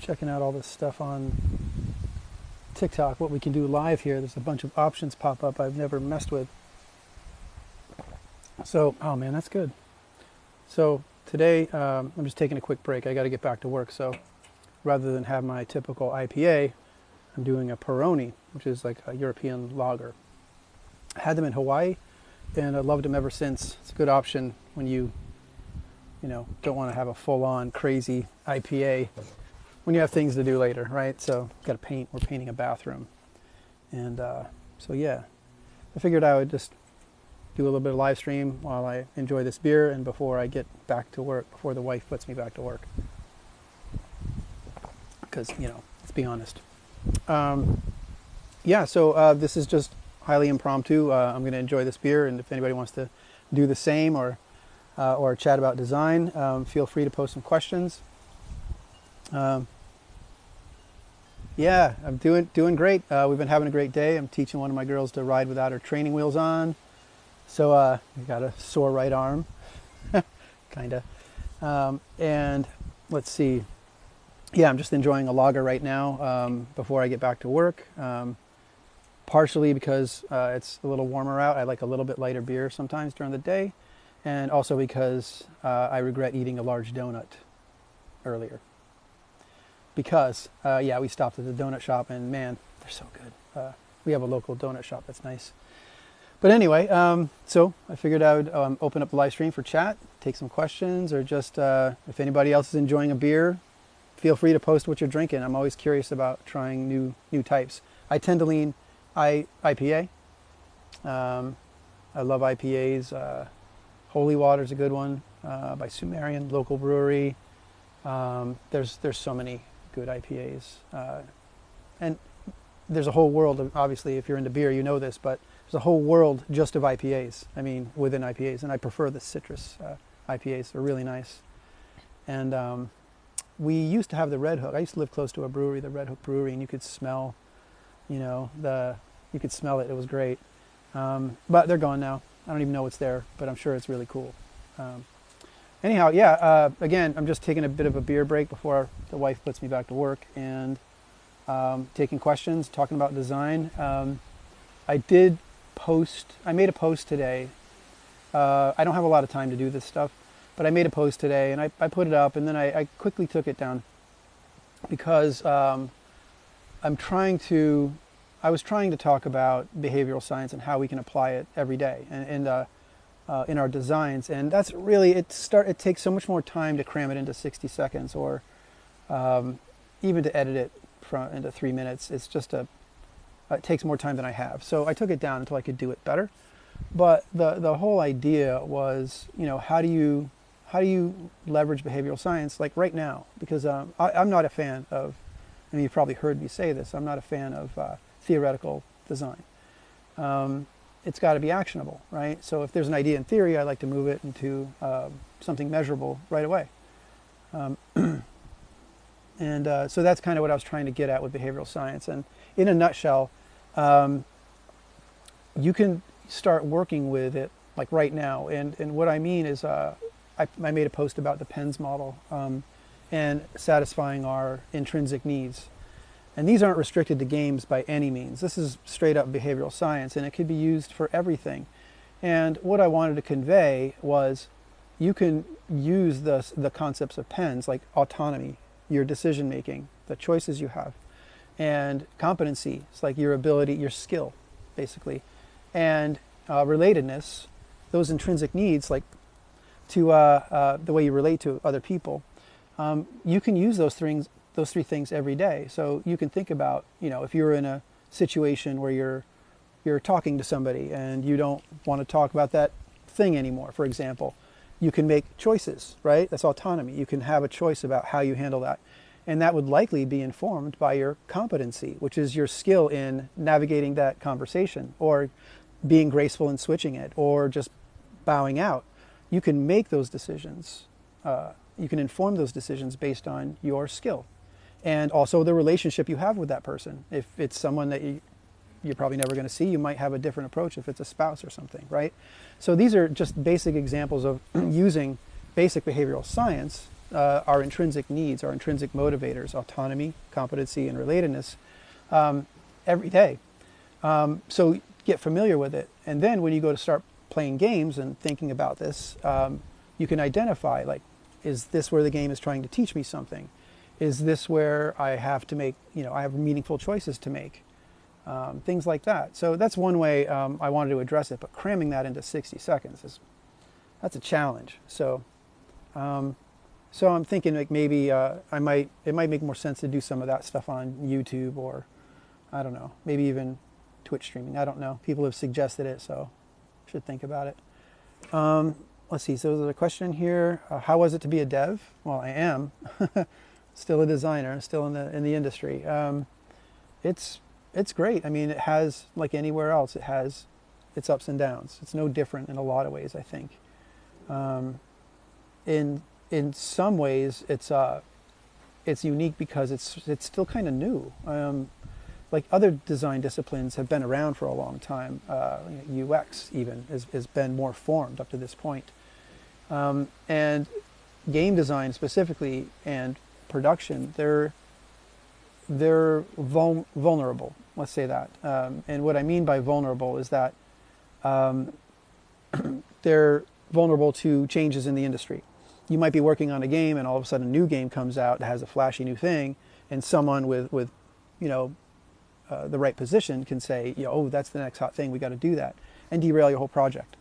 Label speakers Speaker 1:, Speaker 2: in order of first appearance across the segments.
Speaker 1: checking out all this stuff on TikTok, what we can do live here. There's a bunch of options pop up I've never messed with. So, oh man, that's good. So today, I'm just taking a quick break. I got to get back to work. So rather than have my typical IPA, I'm doing a Peroni, which is like a European lager. I had them in Hawaii, and I loved them ever since. It's a good option when you don't want to have a full-on crazy IPA when you have things to do later, right? So got to paint. We're painting a bathroom, and so yeah, I figured I would just do a little bit of live stream while I enjoy this beer and before I get back to work, before the wife puts me back to work. Because, let's be honest. So this is just highly impromptu. I'm going to enjoy this beer, and if anybody wants to do the same or chat about design, feel free to post some questions. I'm doing great. We've been having a great day. I'm teaching one of my girls to ride without her training wheels on. So I got a sore right arm, kind of. And let's see. Yeah, I'm just enjoying a lager right now before I get back to work. Partially because it's a little warmer out. I like a little bit lighter beer sometimes during the day. And also because I regret eating a large donut earlier. Because, we stopped at the donut shop and man, they're so good. We have a local donut shop that's nice. But anyway, so I figured I would open up the live stream for chat, take some questions, or just if anybody else is enjoying a beer, feel free to post what you're drinking. I'm always curious about trying new types. I tend to lean IPA. I love IPAs. Holy Water's a good one by Sumerian, local brewery. There's so many good IPAs. And there's a whole world of, obviously, if you're into beer, you know this, but there's a whole world just of IPAs. I mean, within IPAs. And I prefer the citrus IPAs. They're really nice. And we used to have the Red Hook. I used to live close to a brewery, the Red Hook Brewery, and you could smell, you could smell it. It was great. But they're gone now. I don't even know what's there, but I'm sure it's really cool. Again, I'm just taking a bit of a beer break before the wife puts me back to work and taking questions, talking about design. I made a post today. I don't have a lot of time to do this stuff, but I made a post today and I put it up, and then I quickly took it down because I was trying to talk about behavioral science and how we can apply it every day and in our designs. And that's really, it takes so much more time to cram it into 60 seconds or even to edit it into 3 minutes. It's just it takes more time than I have. So I took it down until I could do it better. But the whole idea was, how do you leverage behavioral science like right now? Because I'm not a fan of, you've probably heard me say this, I'm not a fan of theoretical design. It's got to be actionable, right? So if there's an idea in theory, I like to move it into something measurable right away. So that's kind of what I was trying to get at with behavioral science. And in a nutshell, you can start working with it like right now. And what I mean is I made a post about the PENS model and satisfying our intrinsic needs. And these aren't restricted to games by any means. This is straight up behavioral science, and it could be used for everything. And what I wanted to convey was you can use the concepts of PENS, like autonomy, your decision making, the choices you have, and competency. It's like your ability, your skill, basically, and relatedness, those intrinsic needs, like to the way you relate to other people. You can use those three things every day. So you can think about, if you're in a situation where you're talking to somebody and you don't want to talk about that thing anymore, for example, you can make choices, right? That's autonomy. You can have a choice about how you handle that. And that would likely be informed by your competency, which is your skill in navigating that conversation or being graceful in switching it or just bowing out. You can make those decisions. You can inform those decisions based on your skill. And also the relationship you have with that person. If it's someone that you're probably never going to see, you might have a different approach if it's a spouse or something, right? So these are just basic examples of using basic behavioral science our intrinsic needs, our intrinsic motivators, autonomy, competency, and relatedness every day. So get familiar with it. And then when you go to start playing games and thinking about this, you can identify, like, is this where the game is trying to teach me something? Is this where I have to make, I have meaningful choices to make? Things like that. So that's one way I wanted to address it, but cramming that into 60 seconds that's a challenge. So I'm thinking like maybe it might make more sense to do some of that stuff on YouTube, or I don't know, maybe even Twitch streaming. I don't know. People have suggested it, so I should think about it. Let's see. So there's a question here. How was it to be a dev? Well, I am still a designer, still in the industry. It's great. I mean, it has, like anywhere else, it has its ups and downs. It's no different in a lot of ways, I think. In some ways, it's unique because it's still kind of new. Like other design disciplines have been around for a long time. UX even has been more formed up to this point. And game design specifically and production, they're vulnerable. Let's say that. And what I mean by vulnerable is that they're vulnerable to changes in the industry. You might be working on a game and all of a sudden a new game comes out that has a flashy new thing, and someone with the right position can say, oh, that's the next hot thing, we got to do that, and derail your whole project.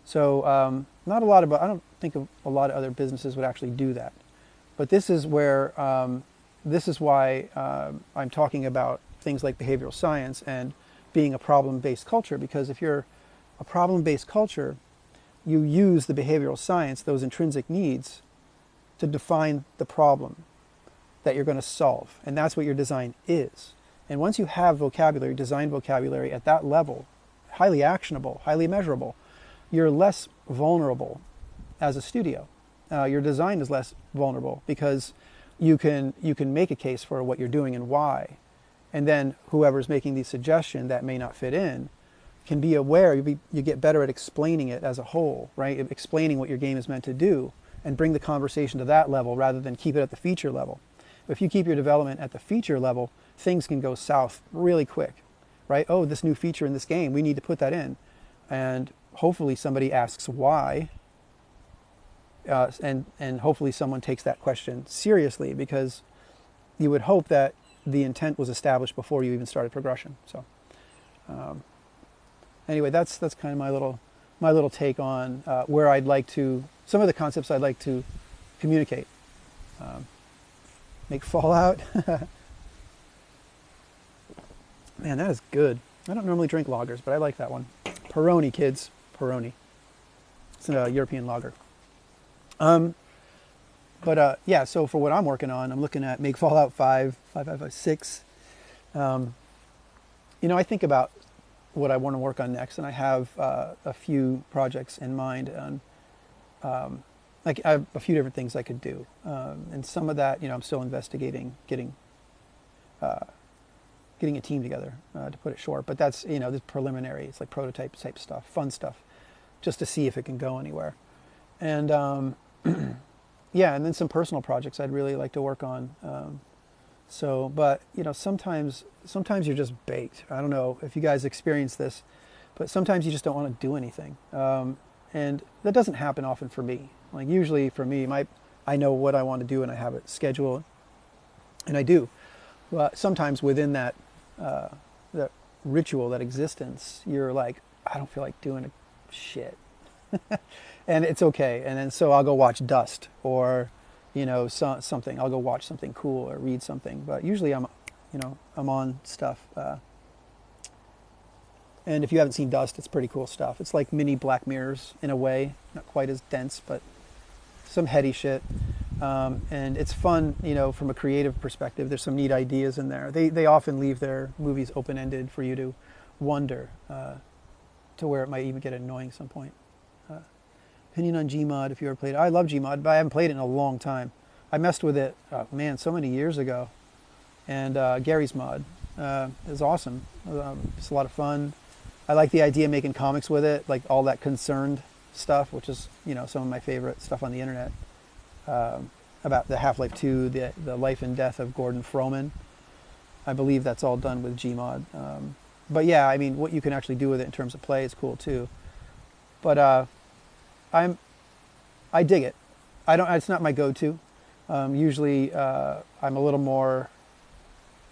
Speaker 1: So I don't think a lot of other businesses would actually do that. But this is where, this is why I'm talking about things like behavioral science and being a problem-based culture, because if you're a problem-based culture, you use the behavioral science, those intrinsic needs, to define the problem that you're going to solve. And that's what your design is. And once you have vocabulary, design vocabulary at that level, highly actionable, highly measurable, you're less vulnerable as a studio. Your design is less vulnerable because you can make a case for what you're doing and why. And then whoever's making the suggestion that may not fit in can be aware. You get better at explaining it as a whole, right? Explaining what your game is meant to do, and bring the conversation to that level rather than keep it at the feature level. If you keep your development at the feature level, things can go south really quick, right? Oh, this new feature in this game, we need to put that in. And hopefully somebody asks why, and hopefully someone takes that question seriously, because you would hope that the intent was established before you even started progression. So anyway, that's kind of my little take on where I'd like to, some of the concepts I'd like to communicate. Make Fallout. Man, that is good. I don't normally drink lagers, but I like that one. Peroni, kids. Peroni. It's a European lager. Yeah, so for what I'm working on, I'm looking at Make Fallout 5, 5.5.6. I think about what I want to work on next, and I have a few projects in mind. Like I have a few different things I could do, and some of that, I'm still investigating, getting a team together, to put it short. But that's, this preliminary. It's like prototype type stuff, fun stuff, just to see if it can go anywhere. And yeah, and then some personal projects I'd really like to work on. But sometimes you're just baked. I don't know if you guys experience this, but sometimes you just don't want to do anything. And that doesn't happen often for me. Like usually for me, I know what I want to do and I have it scheduled, and I do. But sometimes within that ritual, that existence, you're like, I don't feel like doing a shit. And it's okay. And then so I'll go watch Dust, or something. I'll go watch something cool or read something. But usually I'm on stuff. And if you haven't seen Dust, it's pretty cool stuff. It's like mini Black Mirrors in a way, not quite as dense, but some heady shit. And it's fun, from a creative perspective. There's some neat ideas in there. They often leave their movies open-ended for you to wonder, to where it might even get annoying at some point. Opinion on Gmod, if you ever played it. I love Gmod, but I haven't played it in a long time. I messed with it, so many years ago. And Gary's mod is awesome. It's a lot of fun. I like the idea of making comics with it, like all that Concerned stuff, which is, some of my favorite stuff on the internet. about the Half-Life 2, the life and death of Gordon Froman. I believe that's all done with Gmod. But yeah, I mean, what you can actually do with it in terms of play is cool too. But I dig it. I don't. It's not my go-to. Usually, I'm a little more.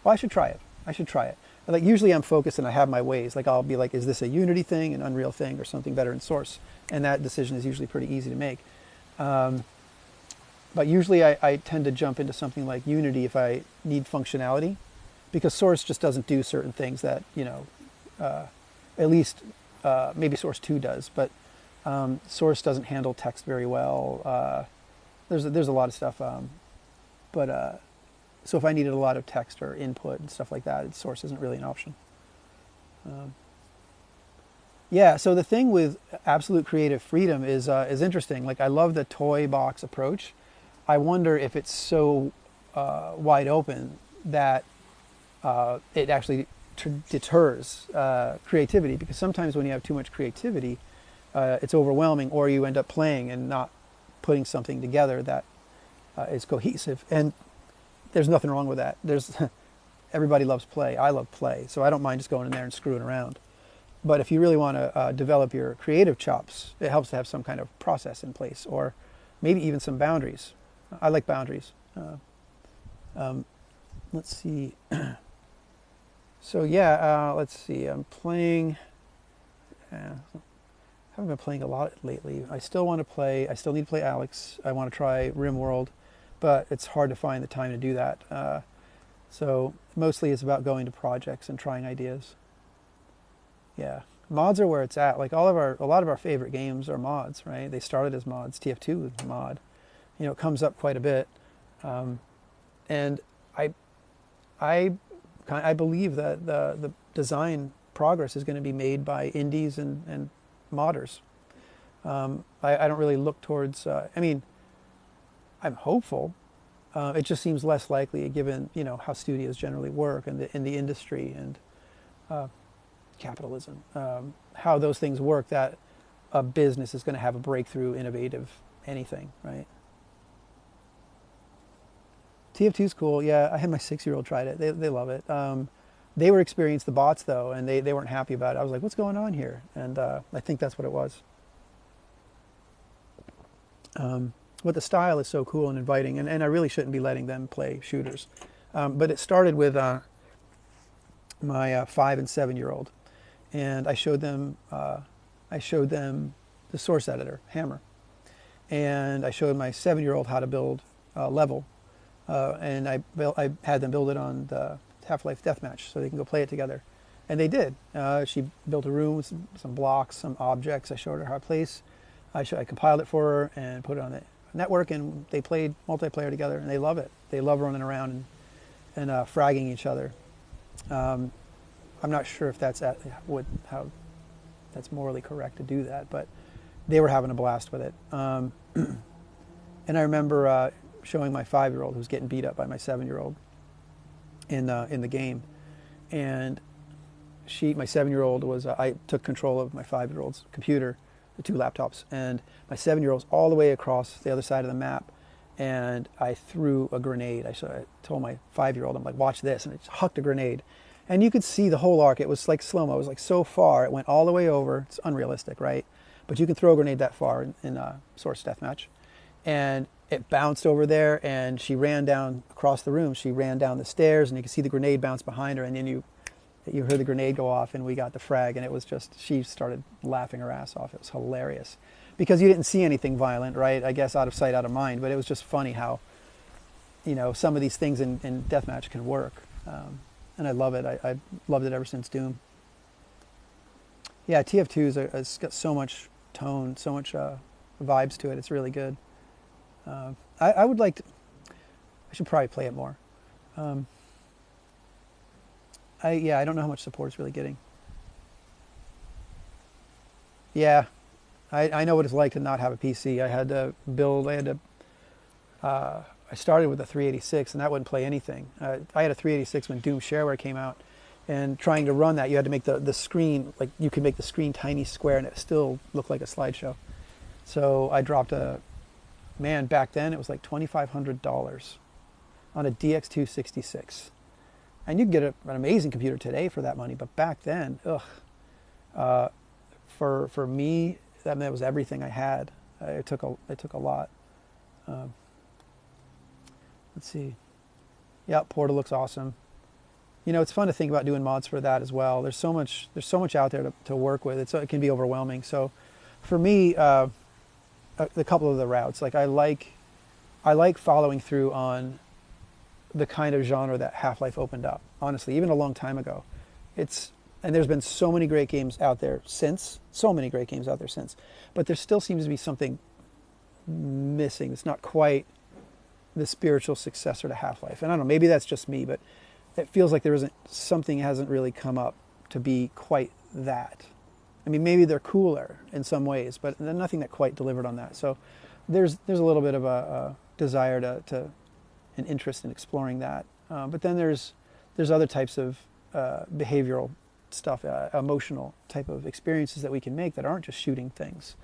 Speaker 1: Well, I should try it. I should try it. Like usually, I'm focused and I have my ways. Like I'll be like, is this a Unity thing, an Unreal thing, or something better in Source? And that decision is usually pretty easy to make. But usually, I tend to jump into something like Unity if I need functionality, because Source just doesn't do certain things that at least maybe Source 2 does, but Source doesn't handle text very well. There's a lot of stuff, so if I needed a lot of text or input and stuff like that, Source isn't really an option. Yeah, so the thing with absolute creative freedom is interesting. Like I love the toy box approach. I wonder if it's so wide open that it actually deters creativity, because sometimes when you have too much creativity, it's overwhelming, or you end up playing and not putting something together that is cohesive. And there's nothing wrong with that. Everybody loves play. I love play, so I don't mind just going in there and screwing around. But if you really want to develop your creative chops, it helps to have some kind of process in place, or maybe even some boundaries. I like boundaries. Let's see. So yeah, let's see. I'm playing. Haven't been playing a lot lately. I still want to play. I still need to play Alex. I want to try RimWorld, but it's hard to find the time to do that. So mostly it's about going to projects and trying ideas. Yeah, mods are where it's at. Like a lot of our favorite games are mods, right? They started as mods. TF2 is mod. It comes up quite a bit, and I believe that the design progress is going to be made by indies and modders. I don't really look towards. I mean, I'm hopeful. It just seems less likely given how studios generally work and in the industry and capitalism, how those things work. That a business is going to have a breakthrough, innovative anything, right? TF2's cool. Yeah, I had my 6-year-old tried it. They love it. They were experienced the bots though, and they weren't happy about it. I was like, what's going on here? And I think that's what it was. But the style is so cool and inviting, and I really shouldn't be letting them play shooters. But it started with my 5 and 7-year-old, and I showed them the source editor, Hammer, and I showed my 7-year-old how to build Level, and I had them build it on the Half-Life Deathmatch so they can go play it together, and they did. She built a room with some blocks, some objects. I showed her how to place. I compiled it for her and put it on the network, and they played multiplayer together, and they love it. They love running around and fragging each other. I'm not sure if that's how that's morally correct to do that, but they were having a blast with it. And I remember showing my 5-year-old who was getting beat up by my 7-year-old in the game, and my 7-year-old was I took control of my 5-year-old's computer, the 2 laptops, and my 7-year-old's all the way across the other side of the map, and I threw a grenade. I told my 5-year-old, I'm like, watch this, and I just hucked a grenade, and you could see the whole arc. It was like slow-mo. It was like so far. It went all the way over. It's unrealistic, right? But you can throw a grenade that far in Source Deathmatch, and it bounced over there, and she ran down across the room. She ran down the stairs, and you could see the grenade bounce behind her, and then you heard the grenade go off, and we got the frag, and it was just, she started laughing her ass off. It was hilarious because you didn't see anything violent, right? I guess out of sight, out of mind, but it was just funny how, some of these things in Deathmatch can work. And I love it. I loved it ever since Doom. Yeah, TF2 has got so much tone, so much vibes to it. It's really good. I would like to, I should probably play it more. I don't know how much support it's really getting. Yeah, I know what it's like to not have a PC. I started with a 386, and that wouldn't play anything. I had a 386 when Doom Shareware came out, and trying to run that, you had to make the screen, like you could make the screen tiny square, and it still looked like a slideshow. So I dropped a man, back then it was like $2,500 on a DX266. And you can get an amazing computer today for that money, but back then, for me, that was everything I had. It took a lot. Let's see. Yeah, Portal looks awesome. You know, it's fun to think about doing mods for that as well. There's so much out there to work with. It can be overwhelming. So, for me, the couple of the routes, like I like following through on the kind of genre that Half-Life opened up. Honestly, even a long time ago, and there's been so many great games out there since. But there still seems to be something missing. It's not quite the spiritual successor to Half-Life. And I don't know, maybe that's just me, but it feels like something hasn't really come up to be quite that. I mean, maybe they're cooler in some ways, but nothing that quite delivered on that. So there's a little bit of a desire to an interest in exploring that. But then there's other types of behavioral stuff, emotional type of experiences that we can make that aren't just shooting things.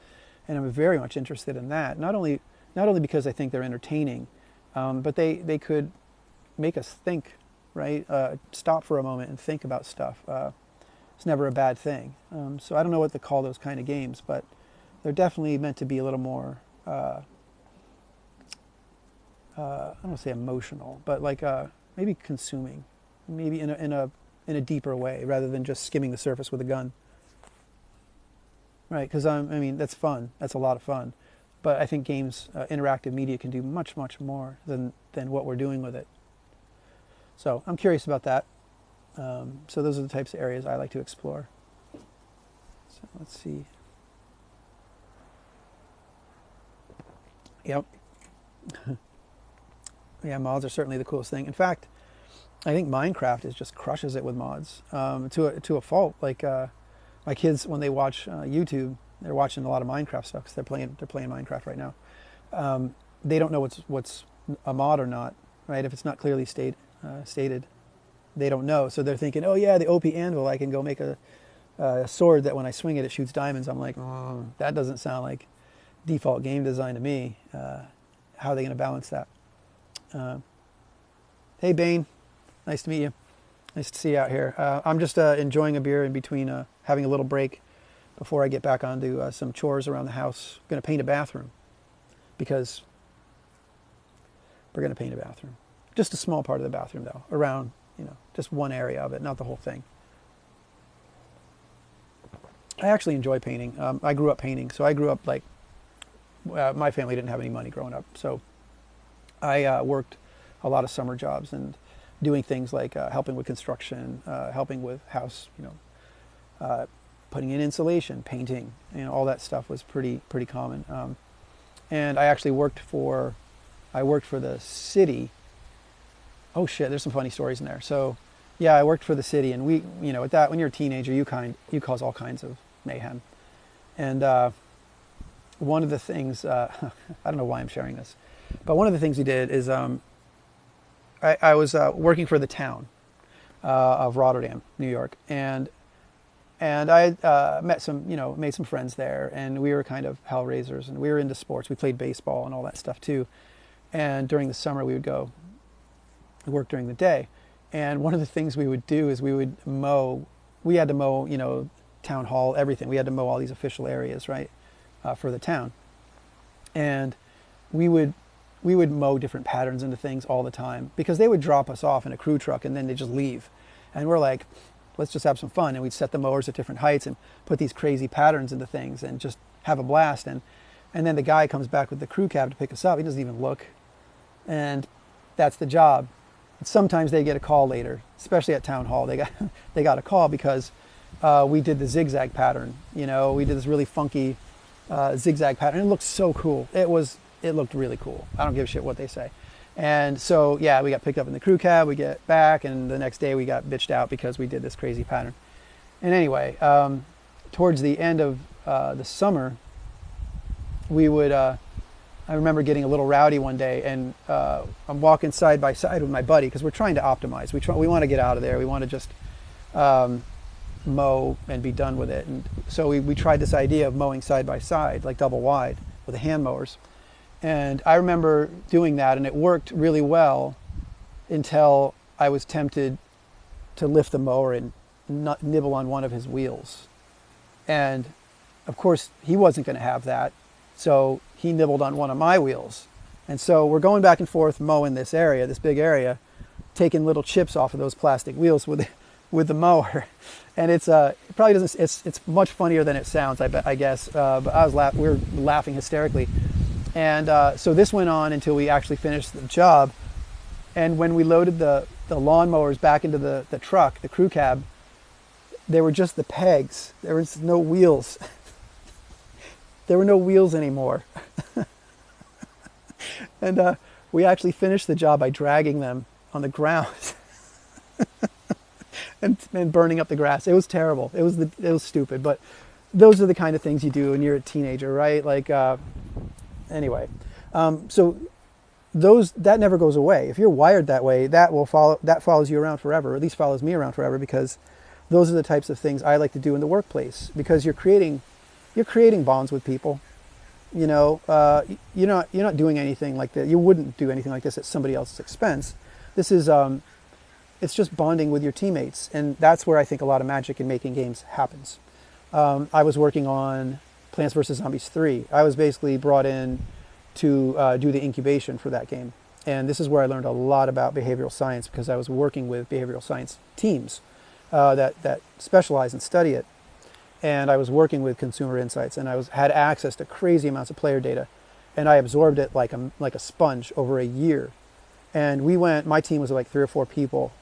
Speaker 1: And I'm very much interested in that. Not only because I think they're entertaining, but they could make us think, right? Stop for a moment and think about stuff. It's never a bad thing. So I don't know what to call those kind of games, but they're definitely meant to be a little more, I don't want to say emotional, but like maybe consuming, maybe in a deeper way rather than just skimming the surface with a gun. Right, because I mean, that's fun. That's a lot of fun. But I think games, interactive media can do much, much more than what we're doing with it. So I'm curious about that. So those are the types of areas I like to explore. So let's see. Yep. Yeah, mods are certainly the coolest thing. In fact, I think Minecraft just crushes it with mods to a fault. Like my kids, when they watch YouTube, they're watching a lot of Minecraft stuff because they're playing Minecraft right now. They don't know what's a mod or not, right? If it's not clearly stated, they don't know. So they're thinking, oh yeah, the OP anvil, I can go make a sword that when I swing it, it shoots diamonds. I'm like, that doesn't sound like default game design to me. How are they going to balance that? Hey Bane, nice to meet you. Nice to see you out here. I'm just enjoying a beer in between having a little break before I get back onto some chores around the house. I'm going to paint a bathroom because we're going to paint a bathroom. Just a small part of the bathroom though, around, just one area of it, not the whole thing. I actually enjoy painting. I grew up painting, so I grew up like, my family didn't have any money growing up, so I worked a lot of summer jobs and doing things like helping with construction, helping with house, putting in insulation, painting, all that stuff was pretty common. And I actually worked for the city. Oh shit, there's some funny stories in there. So yeah, I worked for the city, and we, with that, when you're a teenager, you cause all kinds of mayhem. And one of the things, I don't know why I'm sharing this, but one of the things we did is I was working for the town of Rotterdam, New York, and I met made some friends there, and we were kind of hellraisers, and we were into sports. We played baseball and all that stuff too. And during the summer, we would go work during the day. And one of the things we would do is we would mow. We had to mow, town hall, everything. We had to mow all these official areas, right, for the town. And we would mow different patterns into things all the time because they would drop us off in a crew truck and then they just leave. And we're like, let's just have some fun. And we'd set the mowers at different heights and put these crazy patterns into things and just have a blast. And then the guy comes back with the crew cab to pick us up. He doesn't even look. And that's the job. And sometimes they get a call later, especially at town hall. They got a call because we did the zigzag pattern. We did this really funky zigzag pattern. It looked so cool. It looked really cool. I don't give a shit what they say. And so, yeah, we got picked up in the crew cab. We get back, and the next day we got bitched out because we did this crazy pattern. And anyway, towards the end of the summer, we would, I remember getting a little rowdy one day, and I'm walking side by side with my buddy because we're trying to optimize. We want to get out of there. We want to just mow and be done with it. And so we tried this idea of mowing side by side, like double wide with the hand mowers. And I remember doing that, and it worked really well until I was tempted to lift the mower and nibble on one of his wheels. And of course, he wasn't going to have that. So he nibbled on one of my wheels. And so we're going back and forth mowing this area, this big area, taking little chips off of those plastic wheels with the mower. And it probably doesn't, it's much funnier than it sounds, I guess. But we were laughing hysterically. And so this went on until we actually finished the job. And when we loaded the lawnmowers back into the truck, the crew cab, they were just the pegs. There was no wheels. There were no wheels anymore. And we actually finished the job by dragging them on the ground and burning up the grass. It was terrible. It was stupid. But those are the kind of things you do when you're a teenager, right? Like, anyway. So that never goes away. If you're wired that way, that follows you around forever, or at least follows me around forever, because those are the types of things I like to do in the workplace, because you're creating bonds with people. You know, you're not doing anything like that. You wouldn't do anything like this at somebody else's expense. This is, it's just bonding with your teammates. And that's where I think a lot of magic in making games happens. I was working on Plants vs. Zombies 3. I was basically brought in to do the incubation for that game. And this is where I learned a lot about behavioral science, because I was working with behavioral science teams that specialize and study it. And I was working with consumer insights, and had access to crazy amounts of player data, and I absorbed it like a sponge over a year. And my team was like 3 or 4 people,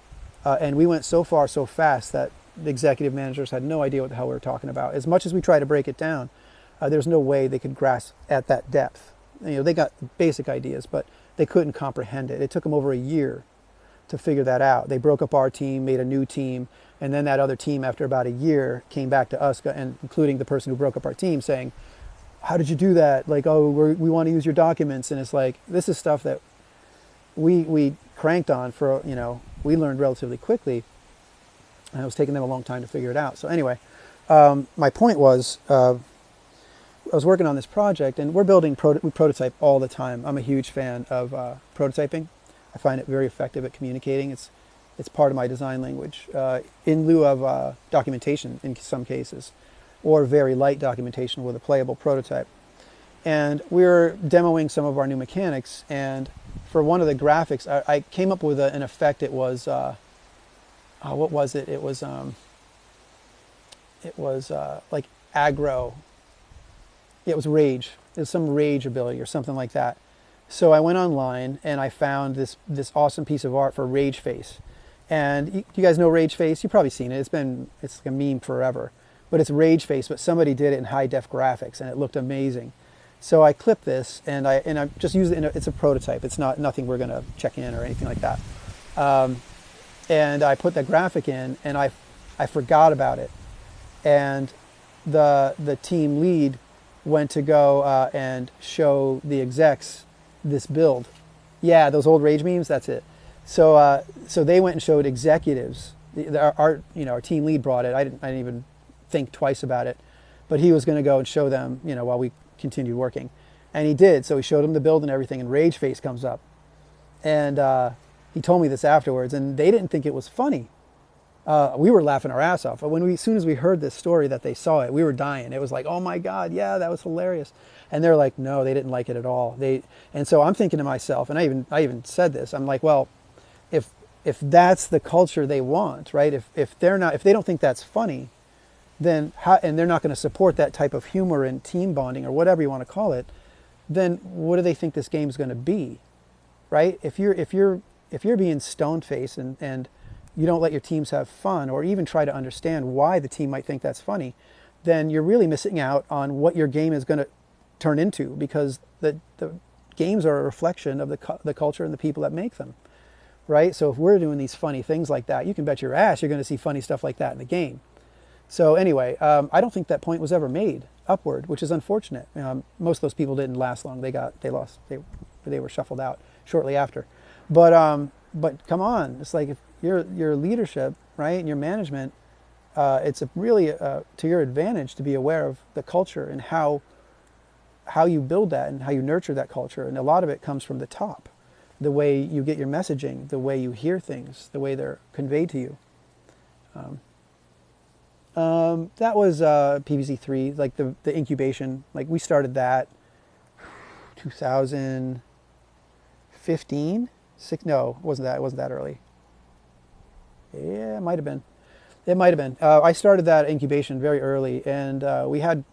Speaker 1: and we went so far so fast that the executive managers had no idea what the hell we were talking about. As much as we tried to break it down, there's no way they could grasp at that depth. You know, they got basic ideas, but they couldn't comprehend it. It took them over a year to figure that out. They broke up our team, made a new team, and then that other team, after about a year, came back to us, and including the person who broke up our team, saying, "How did you do that? Like, oh, we want to use your documents." And it's like, this is stuff that we cranked on for, we learned relatively quickly, and it was taking them a long time to figure it out. So anyway, my point was, I was working on this project, and we're building, we prototype all the time. I'm a huge fan of prototyping. I find it very effective at communicating. It's part of my design language, in lieu of documentation in some cases, or very light documentation with a playable prototype. And we were demoing some of our new mechanics, and for one of the graphics, I came up with an effect. It was, what was it? It was like aggro. It was rage. It was some rage ability or something like that. So I went online and I found this awesome piece of art for Rage Face. And you guys know Rage Face? You've probably seen it. It's like a meme forever. But it's Rage Face, but somebody did it in high def graphics, and it looked amazing. So I clipped this, and I just used it. It's a prototype. It's nothing we're going to check in or anything like that. And I put that graphic in, and I forgot about it. And the team lead went to go and show the execs this build. Yeah, those old Rage memes. That's it. So they went and showed executives. Our team lead brought it. I didn't even think twice about it, but he was going to go and show them, while we continued working, and he did. So he showed them the build and everything, and Rage Face comes up, and he told me this afterwards, and they didn't think it was funny. We were laughing our ass off. But as soon as we heard this story that they saw it, we were dying. It was like, oh my God, yeah, that was hilarious. And they're like, no, they didn't like it at all. And so I'm thinking to myself, and I even said this, I'm like, well, if that's the culture they want, right? If they don't think that's funny, then and they're not going to support that type of humor and team bonding or whatever you want to call it, then what do they think this game is going to be, right? If you're being stone-faced and you don't let your teams have fun, or even try to understand why the team might think that's funny, then you're really missing out on what your game is going to turn into, because the games are a reflection of the culture and the people that make them, right? So if we're doing these funny things like that, you can bet your ass you're going to see funny stuff like that in the game. So anyway, I don't think that point was ever made upward, which is unfortunate. Most of those people didn't last long. They were shuffled out shortly after. But come on, it's like, if your leadership, right, and your management, it's really to your advantage to be aware of the culture and how how you build that and how you nurture that culture. And a lot of it comes from the top, the way you get your messaging, the way you hear things, the way they're conveyed to you. That was PVZ3, like the incubation. Like we started that 2015, no, it wasn't that early. Yeah, it might have been. I started that incubation very early, and we had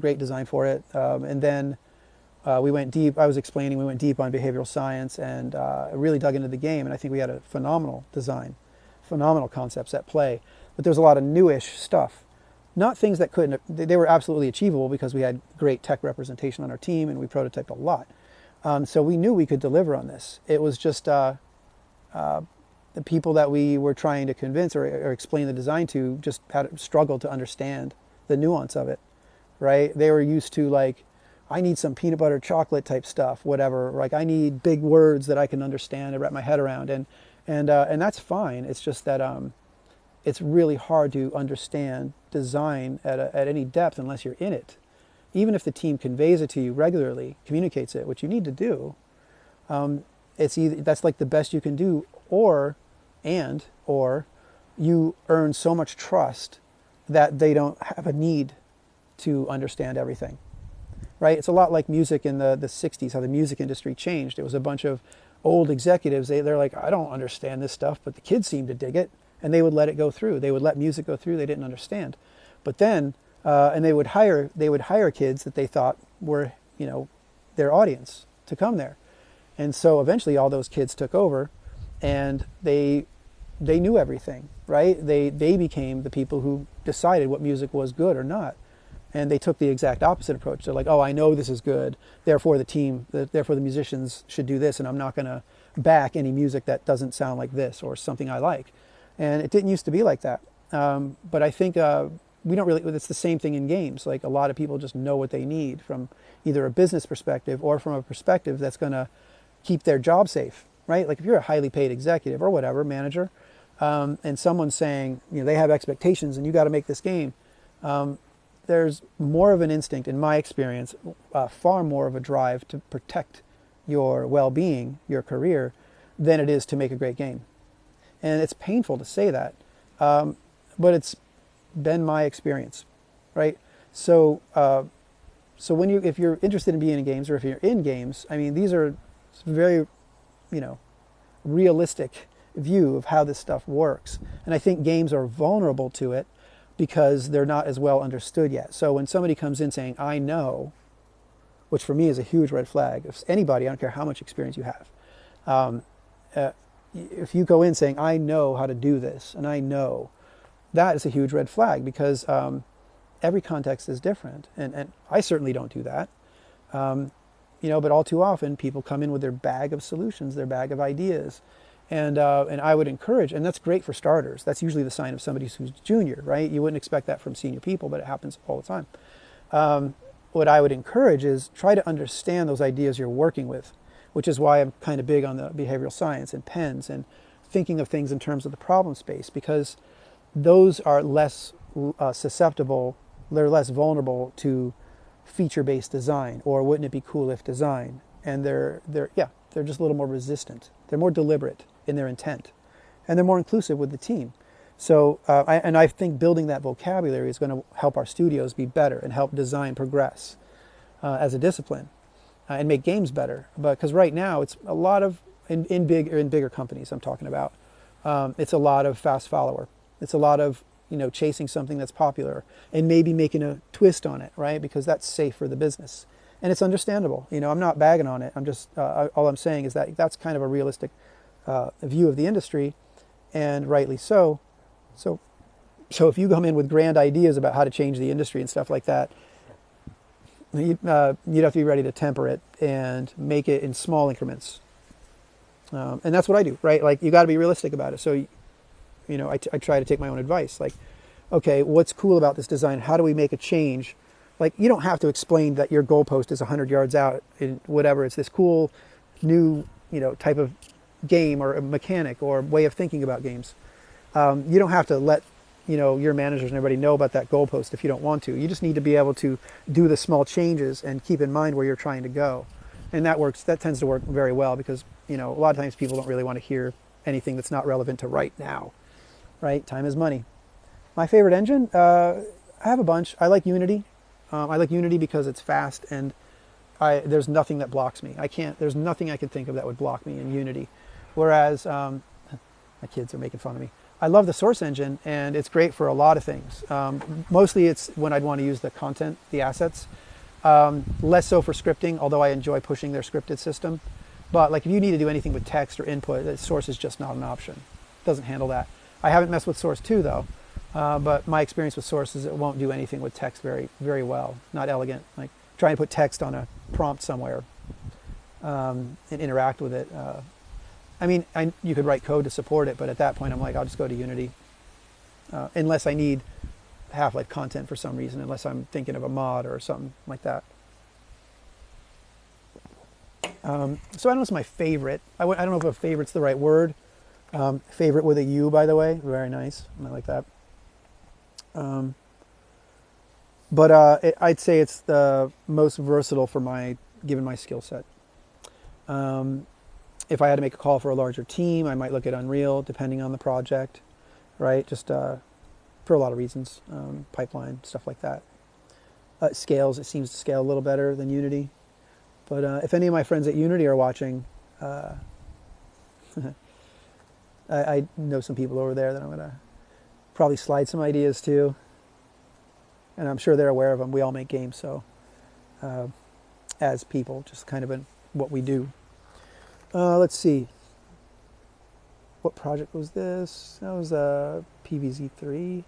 Speaker 1: great design for it. And then we went deep. I was explaining we went deep on behavioral science and really dug into the game. And I think we had a phenomenal design, phenomenal concepts at play. But there's a lot of newish stuff, not things that couldn't. They were absolutely achievable because we had great tech representation on our team and we prototyped a lot. So we knew we could deliver on this. It was just the people that we were trying to convince or explain the design to just had struggled to understand the nuance of it, right? They were used to like, I need some peanut butter chocolate type stuff, whatever. Like I need big words that I can understand and wrap my head around, and that's fine. It's just that it's really hard to understand design at any depth unless you're in it. Even if the team conveys it to you regularly, communicates it, which you need to do, it's either that's like the best you can do, or you earn so much trust that they don't have a need to understand everything, right? It's a lot like music in the 60s, how the music industry changed. It was a bunch of old executives. They're like, I don't understand this stuff, but the kids seem to dig it. And they would let it go through. They would let music go through they didn't understand. But then, and they would hire kids that they thought were, their audience to come there. And so eventually all those kids took over and they knew everything, right? They became the people who decided what music was good or not. And they took the exact opposite approach. They're like, oh, I know this is good. Therefore the musicians should do this. And I'm not going to back any music that doesn't sound like this or something I like. And it didn't used to be like that. But I think we don't really, it's the same thing in games. Like a lot of people just know what they need from either a business perspective or from a perspective that's going to keep their job safe, right? Like if you're a highly paid executive or whatever, manager, and someone's saying, they have expectations and you got to make this game. There's more of an instinct, in my experience, far more of a drive to protect your well-being, your career, than it is to make a great game. And it's painful to say that, but it's been my experience, right? So, if you're interested in being in games, or if you're in games, I mean, these are very, realistic view of how this stuff works. And I think games are vulnerable to it because they're not as well understood yet. So when somebody comes in saying, I know, which for me is a huge red flag. If anybody, I don't care how much experience you have, if you go in saying, I know how to do this, and I know, that is a huge red flag because every context is different. And I certainly don't do that. But all too often people come in with their bag of solutions, their bag of ideas. And I would encourage, and that's great for starters. That's usually the sign of somebody who's junior, right? You wouldn't expect that from senior people, but it happens all the time. What I would encourage is try to understand those ideas you're working with, which is why I'm kind of big on the behavioral science and PENS and thinking of things in terms of the problem space, because those are less susceptible, they're less vulnerable to feature-based design, or wouldn't it be cool if design, and they're just a little more resistant. They're more deliberate in their intent, and they're more inclusive with the team. So, I think building that vocabulary is going to help our studios be better and help design progress as a discipline. And make games better, because right now it's a lot of in bigger companies I'm talking about. It's a lot of fast follower. It's a lot of chasing something that's popular and maybe making a twist on it, right? Because that's safe for the business, and it's understandable. I'm not bagging on it. I'm just all I'm saying is that that's kind of a realistic view of the industry, and rightly so. So if you come in with grand ideas about how to change the industry and stuff like that, you'd have to be ready to temper it and make it in small increments. And that's what I do, right? Like, you got to be realistic about it. So, I try to take my own advice. Like, okay, what's cool about this design? How do we make a change? Like, you don't have to explain that your goalpost is 100 yards out in whatever. It's this cool new, type of game or a mechanic or way of thinking about games. You don't have to let your managers and everybody know about that goalpost if you don't want to. You just need to be able to do the small changes and keep in mind where you're trying to go. And that tends to work very well because, a lot of times people don't really want to hear anything that's not relevant to right now, right? Time is money. My favorite engine, I have a bunch. I like Unity. I like Unity because it's fast and there's nothing that blocks me. There's nothing I can think of that would block me in Unity. Whereas, my kids are making fun of me. I love the Source engine and it's great for a lot of things. Mostly it's when I'd want to use the content, the assets. Less so for scripting, although I enjoy pushing their scripted system. But like if you need to do anything with text or input, Source is just not an option. It doesn't handle that. I haven't messed with Source 2 though, but my experience with Source is it won't do anything with text very, very well. Not elegant. Like trying to put text on a prompt somewhere and interact with it. You could write code to support it, but at that point I'm like, I'll just go to Unity. Unless I need Half-Life content for some reason, unless I'm thinking of a mod or something like that. So I don't know if it's my favorite. I don't know if a favorite's the right word. Favorite with a U, by the way. Very nice. I like that. I'd say it's the most versatile for given my skill set. If I had to make a call for a larger team, I might look at Unreal, depending on the project, right? Just for a lot of reasons, pipeline, stuff like that. It seems to scale a little better than Unity. But if any of my friends at Unity are watching, I know some people over there that I'm going to probably slide some ideas to. And I'm sure they're aware of them. We all make games, so as people, just kind of what we do. Let's see. What project was this? That was PVZ3.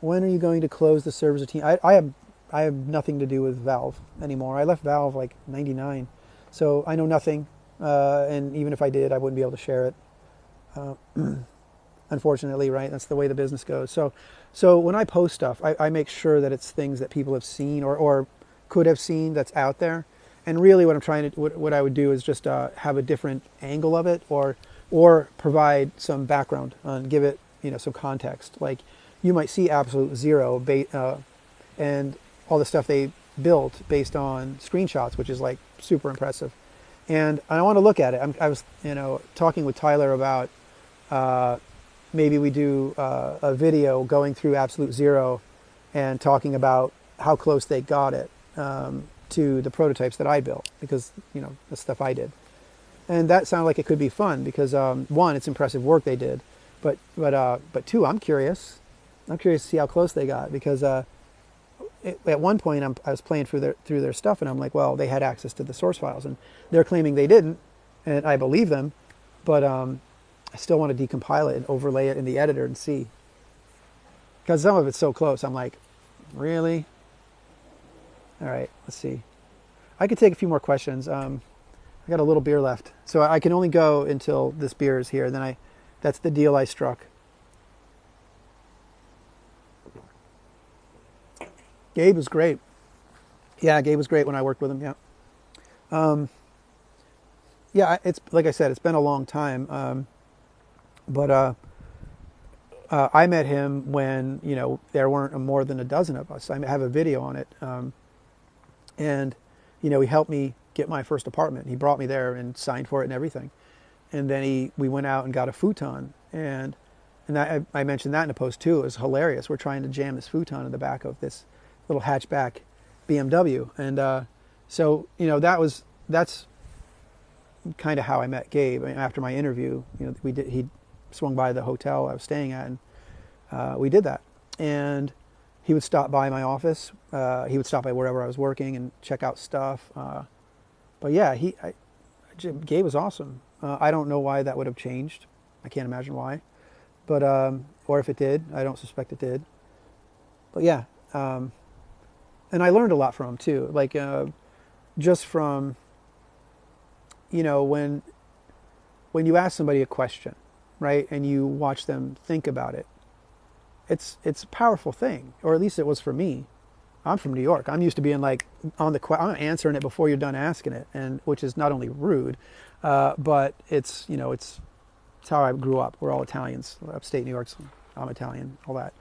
Speaker 1: When are you going to close the servers or team? I have nothing to do with Valve anymore. I left Valve like '99, so I know nothing. And even if I did, I wouldn't be able to share it. Unfortunately, right? That's the way the business goes. So when I post stuff, I make sure that it's things that people have seen or could have seen that's out there. And really, what I would do is just have a different angle of it, or provide some background and give it some context. Like you might see Absolute Zero and all the stuff they built based on screenshots, which is like super impressive. And I want to look at it. I was talking with Tyler about maybe we do a video going through Absolute Zero and talking about how close they got it to the prototypes that I built, because the stuff I did. And that sounded like it could be fun because one, it's impressive work they did, but two, I'm curious. I'm curious to see how close they got, because at one point I was playing through their stuff and I'm like, well, they had access to the source files, and they're claiming they didn't, and I believe them, but I still want to decompile it and overlay it in the editor and see, because some of it's so close. I'm like, really? All right, let's see. I could take a few more questions. I got a little beer left, so I can only go until this beer is here. Then that's the deal I struck. Gabe was great. Yeah, Gabe was great when I worked with him. Yeah. Yeah, it's like I said, it's been a long time. But I met him when there weren't more than a dozen of us. I have a video on it, and he helped me get my first apartment. He brought me there and signed for it and everything. And then we went out and got a futon, and I mentioned that in a post too. It was hilarious. We're trying to jam this futon in the back of this little hatchback BMW, and so that's kind of how I met Gabe. I mean, after my interview, he swung by the hotel I was staying at, and we did that. And he would stop by my office. He would stop by wherever I was working and check out stuff. But yeah, Gabe was awesome. I don't know why that would have changed. I can't imagine why. But or if it did, I don't suspect it did. But yeah, and I learned a lot from him too. Like just from when you ask somebody a question, right, and you watch them think about it, it's a powerful thing, or at least it was for me. I'm from New York. I'm used to being like I'm answering it before you're done asking it, and which is not only rude, but it's it's how I grew up. We're all Italians, upstate New York. So I'm Italian, all that.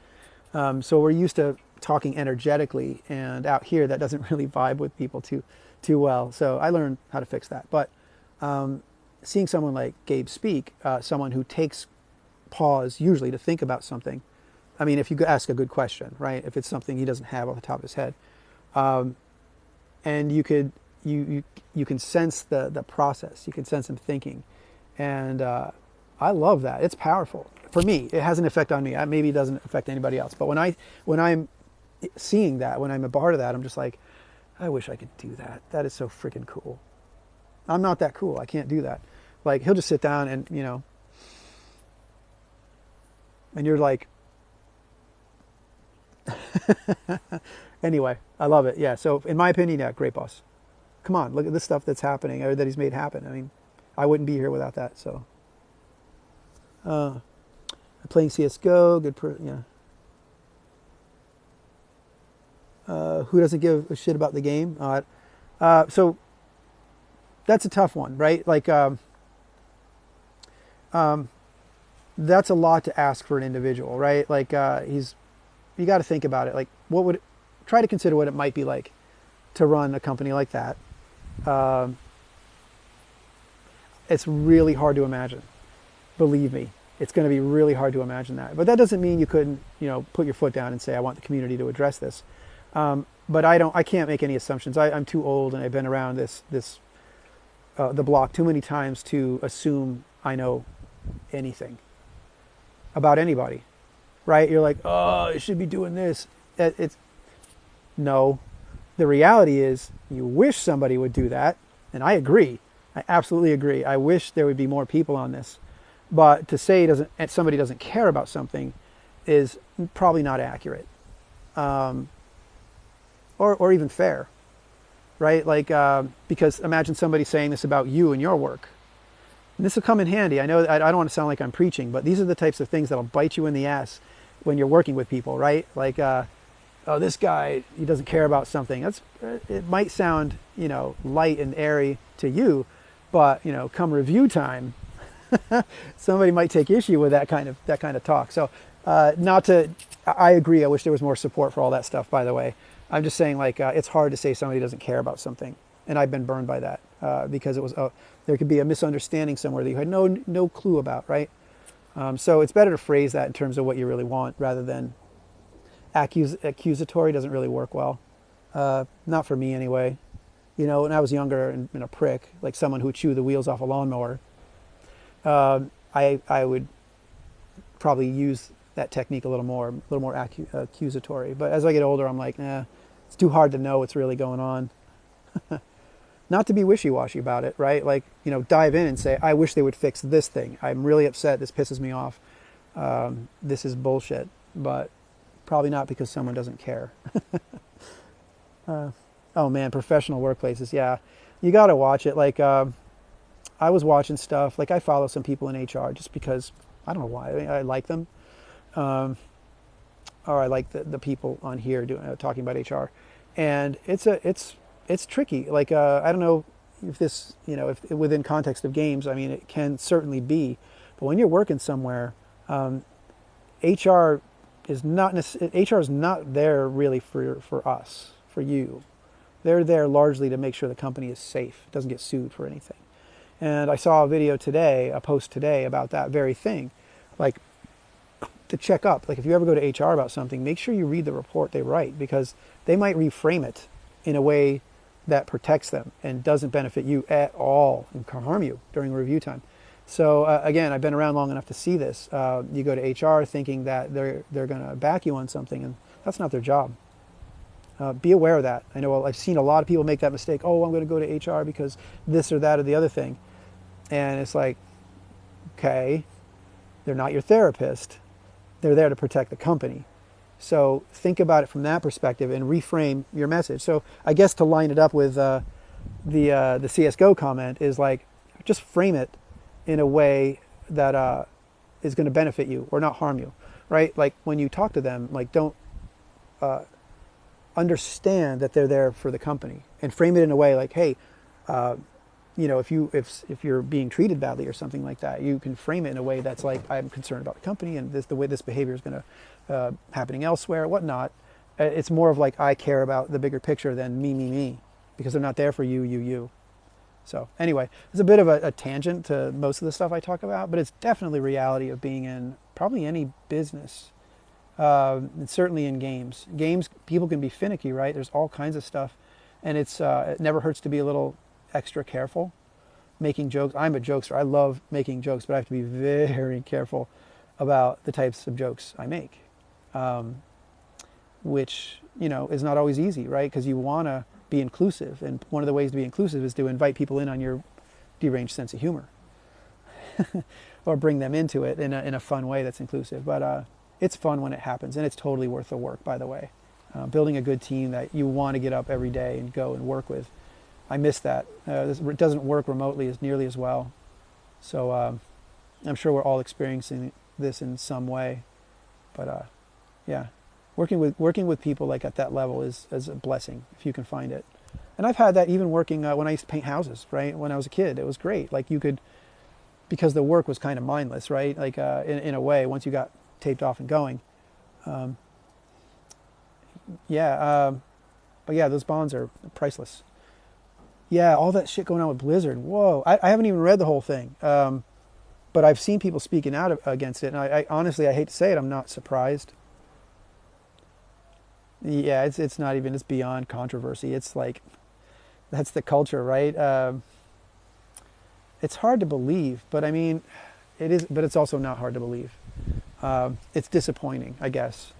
Speaker 1: So we're used to talking energetically, and out here that doesn't really vibe with people too well. So I learned how to fix that. But seeing someone like Gabe speak, someone who takes pause usually to think about something. I mean, if you ask a good question, right? If it's something he doesn't have off the top of his head, and you can sense the process. You can sense him thinking, and I love that. It's powerful for me. It has an effect on me. Maybe it doesn't affect anybody else. But when I'm seeing that, when I'm a part of that, I'm just like, I wish I could do that. That is so freaking cool. I'm not that cool. I can't do that. Like, he'll just sit down and, and you're like, anyway, I love it. Yeah. So in my opinion, yeah, great boss. Come on, look at this stuff that's happening or that he's made happen. I mean, I wouldn't be here without that. So, playing CS:GO, yeah. Who doesn't give a shit about the game? So that's a tough one, right? Like, that's a lot to ask for an individual, right? Like, you got to think about it. Like, try to consider what it might be like to run a company like that. It's really hard to imagine. Believe me, it's going to be really hard to imagine that. But that doesn't mean you couldn't, put your foot down and say, I want the community to address this. But I can't make any assumptions. I'm too old and I've been around the block too many times to assume I know anything about anybody, right? You're like, oh, it should be doing this. No. The reality is you wish somebody would do that. And I agree. I absolutely agree. I wish there would be more people on this. But to say somebody doesn't care about something is probably not accurate. Or even fair, right? Like, because imagine somebody saying this about you and your work. And this will come in handy. I know I don't want to sound like I'm preaching, but these are the types of things that'll bite you in the ass when you're working with people, right? Like, oh, this guy, he doesn't care about something. It might sound, light and airy to you, but, come review time, somebody might take issue with that kind of talk. So, I agree. I wish there was more support for all that stuff, by the way. I'm just saying, like, it's hard to say somebody doesn't care about something. And I've been burned by that because there could be a misunderstanding somewhere that you had no clue about, right? So it's better to phrase that in terms of what you really want rather than accusatory. Doesn't really work well. Not for me anyway. When I was younger and a prick, like someone who would chew the wheels off a lawnmower, I would probably use that technique a little more accusatory. But as I get older, I'm like, it's too hard to know what's really going on. Not to be wishy-washy about it, right? Like, dive in and say, I wish they would fix this thing. I'm really upset. This pisses me off. This is bullshit. But probably not because someone doesn't care. Oh man, professional workplaces. Yeah, you got to watch it. Like, I was watching stuff. Like, I follow some people in HR just because, I don't know why. I like them. Or I like the people on here talking about HR. And it's tricky. Like, I don't know if this, if within context of games, I mean, it can certainly be. But when you're working somewhere, HR is not there really for us, for you. They're there largely to make sure the company is safe, doesn't get sued for anything. And I saw a post today about that very thing. Like, to check up, like if you ever go to HR about something, make sure you read the report they write, because they might reframe it in a way that protects them and doesn't benefit you at all and can harm you during review time. So again, I've been around long enough to see this. You go to HR thinking that they're going to back you on something, and that's not their job. Be aware of that. I know I've seen a lot of people make that mistake. Oh, I'm going to go to HR because this or that or the other thing. And it's like, okay, they're not your therapist. They're there to protect the company. So think about it from that perspective and reframe your message. So I guess to line it up with the CSGO comment is like, just frame it in a way that is going to benefit you or not harm you, right? Like when you talk to them, like don't understand that they're there for the company and frame it in a way like, hey, if you're being treated badly or something like that, you can frame it in a way that's like, I'm concerned about the company and the way this behavior is going to happening elsewhere, whatnot. It's more of like, I care about the bigger picture than me, because they're not there for you. So anyway, it's a bit of a tangent to most of the stuff I talk about, but it's definitely reality of being in probably any business. And certainly in games. Games, people can be finicky, right? There's all kinds of stuff, and it never hurts to be a little extra careful. Making jokes. I'm a jokester. I love making jokes, but I have to be very careful about the types of jokes I make, which is not always easy, right? Because you want to be inclusive, and one of the ways to be inclusive is to invite people in on your deranged sense of humor, or bring them into it in a fun way that's inclusive. But it's fun when it happens, and it's totally worth the work, by the way. Building a good team that you want to get up every day and go and work with. I miss that. It doesn't work remotely as nearly as well. So I'm sure we're all experiencing this in some way. But yeah, working with people like at that level is a blessing if you can find it. And I've had that even working when I used to paint houses, right? When I was a kid, it was great. Like you could, because the work was kind of mindless, right? Like in a way, once you got taped off and going. But yeah, those bonds are priceless. Yeah, all that shit going on with Blizzard. Whoa, I haven't even read the whole thing. But I've seen people speaking out against it. And I honestly, I hate to say it, I'm not surprised. Yeah, it's not even, it's beyond controversy. It's like, that's the culture, right? It's hard to believe, but I mean, it is, but it's also not hard to believe. It's disappointing, I guess.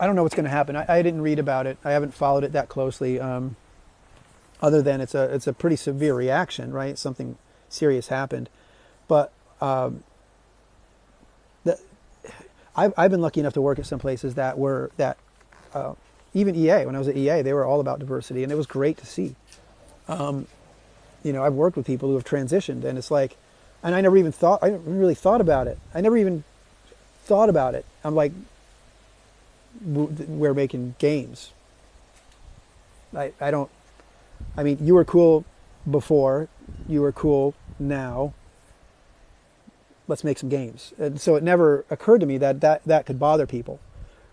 Speaker 1: I don't know what's going to happen. I didn't read about it. I haven't followed it that closely. Other than it's a pretty severe reaction, right? Something serious happened, but I've been lucky enough to work at some places that even EA. When I was at EA, they were all about diversity, and it was great to see. I've worked with people who have transitioned, and it's like, and I never really thought about it. I never even thought about it. I'm like, we're making games. I mean, you were cool before, you were cool now. Let's make some games. And so it never occurred to me that could bother people,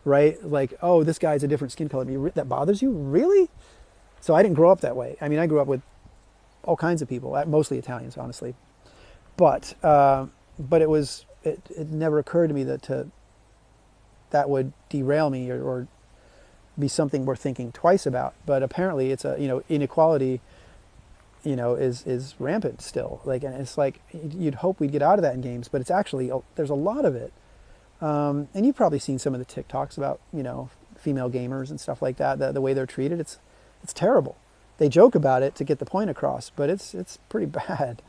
Speaker 1: right? Like, oh, this guy's a different skin color. That bothers you? Really? So I didn't grow up that way. I mean, I grew up with all kinds of people, mostly Italians, honestly. But it never occurred to me that would derail me or be something worth thinking twice about. But apparently it's inequality, is rampant still. Like, and it's like, you'd hope we'd get out of that in games, but it's actually, there's a lot of it. And you've probably seen some of the TikToks about, female gamers and stuff like that, the way they're treated. It's terrible. They joke about it to get the point across, but it's pretty bad.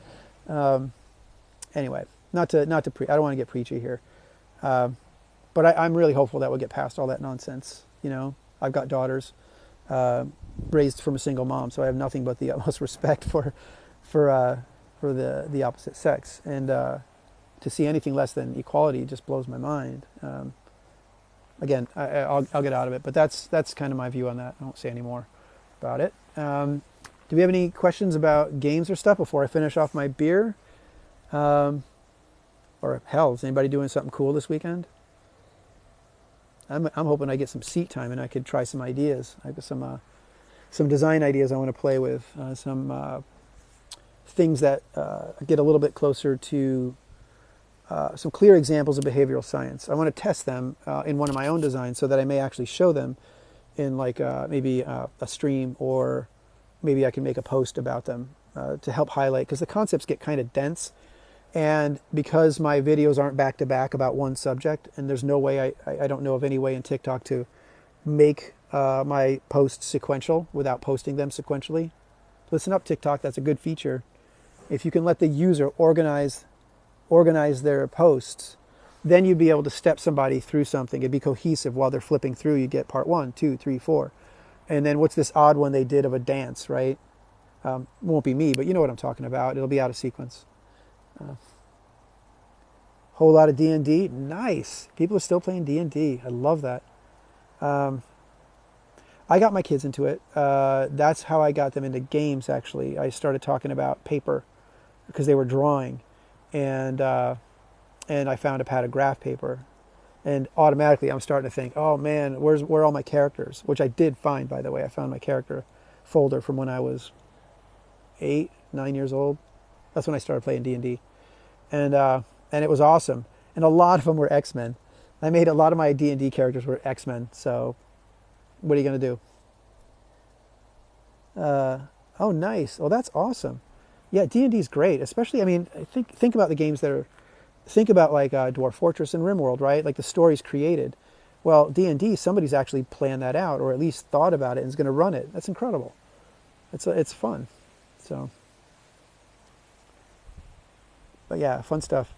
Speaker 1: Anyway, I don't want to get preachy here. But I'm really hopeful that we'll get past all that nonsense. I've got daughters, raised from a single mom, so I have nothing but the utmost respect for the opposite sex, and to see anything less than equality just blows my mind. Again, I'll get out of it, but that's kind of my view on that. I won't say any more about it. Do we have any questions about games or stuff before I finish off my beer? Or hell, is anybody doing something cool this weekend? I'm hoping I get some seat time and I could try some ideas. I got some design ideas I want to play with, some things that get a little bit closer to some clear examples of behavioral science. I want to test them in one of my own designs so that I may actually show them in like maybe a stream, or maybe I can make a post about them to help highlight, because the concepts get kind of dense. And because my videos aren't back to back about one subject, and there's no way, I don't know of any way in TikTok to make my posts sequential without posting them sequentially. Listen up, TikTok, that's a good feature. If you can let the user organize their posts, then you'd be able to step somebody through something. It'd be cohesive while they're flipping through. You get part 1, 2, 3, 4. And then what's this odd one they did of a dance, right? Won't be me, but you know what I'm talking about. It'll be out of sequence. Whole lot of D&D. Nice. People are still playing D&D. I love that. I'm I got my kids into it. That's how I got them into games. Actually, I started talking about paper because they were drawing, and I found a pad of graph paper, and automatically I'm starting to think, oh man, where are all my characters? Which I did find, by the way. I found my character folder from when I was 8, 9 years old. That's when I started playing D&D, and it was awesome. And a lot of them were X-Men. I made a lot of my D&D characters were X-Men. So, what are you gonna do? Oh, nice. Oh, that's awesome. Yeah, D&D is great. Especially, I mean, think about the games that are. Think about like Dwarf Fortress and RimWorld, right? Like the stories created. Well, D&D, somebody's actually planned that out, or at least thought about it, and is going to run it. That's incredible. It's fun. So, but yeah, fun stuff.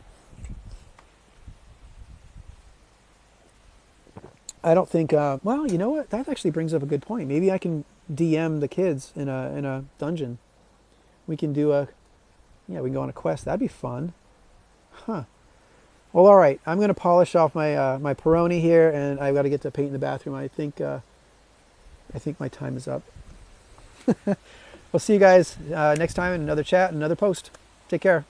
Speaker 1: I don't think. Well, you know what? That actually brings up a good point. Maybe I can DM the kids in a dungeon. We can do a. Yeah, we can go on a quest. That'd be fun. Huh. Well, all right. I'm going to polish off my Peroni here, and I've got to get to paint in the bathroom. I think my time is up. We'll see you guys next time in another chat, another post. Take care.